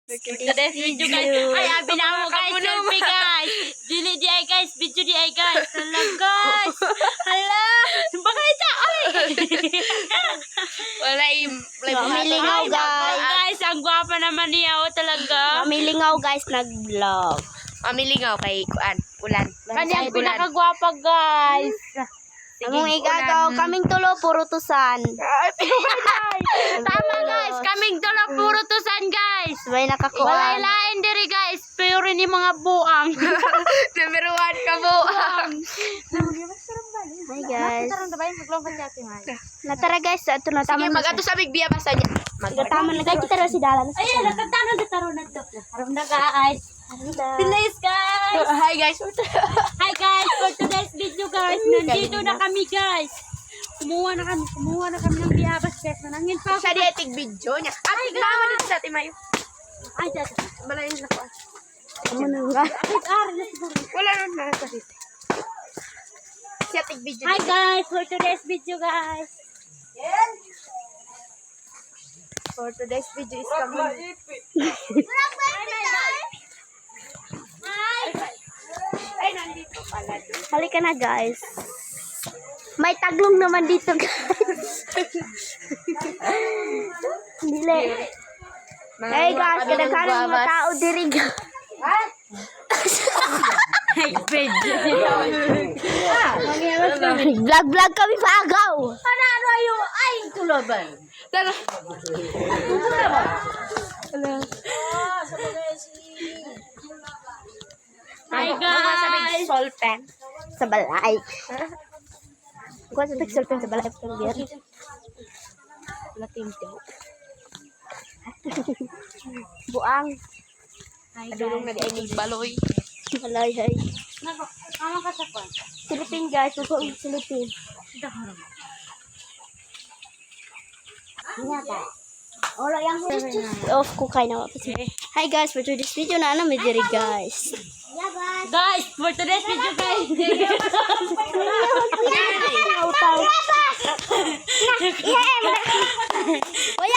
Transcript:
Today's video guys. Ay, abi na mo guys. Selfie guys. Dili di ay guys. Video di ay guys. Hala guys. Hala. Baka ita. Ay. Wala Mamilingaw guys. Guys, ang gwapa naman niya. O talaga. Mamilingaw guys nag-vlog. Mamilingaw kay Kuan. Ulan. Kanyang pinakagwapa guys. Among igagaw kaming tulo puro tusan. Tama guys. Kaming tulo puro tusan guys. May Walay nakakuan. lain diri guys. Pero ni mga buang. Number 1 ka mo. Hi guys. Natara guys, ato na Sige, tama mag-ato sa bigbiya basta niya. Tama na guys, kita ra si Dalan. Ayan, nakataro na taro na to. Aram na guys. Please guys. Hi guys. Hi guys, for today's video guys, nandito na kami guys. Kumuha na kami ng biyabas guys. Nanangin pa ako. Sa diatig video niya. Ay, naman dito sa Timayo. Ay, dyan. Balayin na ko. Amo na nga. Wala na sa dito. Sa tig video. Hi guys, for today's video guys. For today's video is coming. Ay, nandito pala. Halika na guys. May taglong naman dito guys. Dili. Hey guys, kadaghanan mga tao diri guys. Hey, video. Vlog kami pa agaw. Ano yung ay tulaban? Tara. Hi Sabing guys. sol pen. Sa balay. Kuha sa tagsulpan sa balay pang biyer. Latin daw. Buang. Hi Adulong guys. nag-ainig baloy. Balay hay. Nako, mama ka sa pan. Silipin guys, huwag silipin. Ora yang off ko kay na wapis. Hi guys, for today's video na may diri guys. Guys, for today's video guys. Utaw. Oy,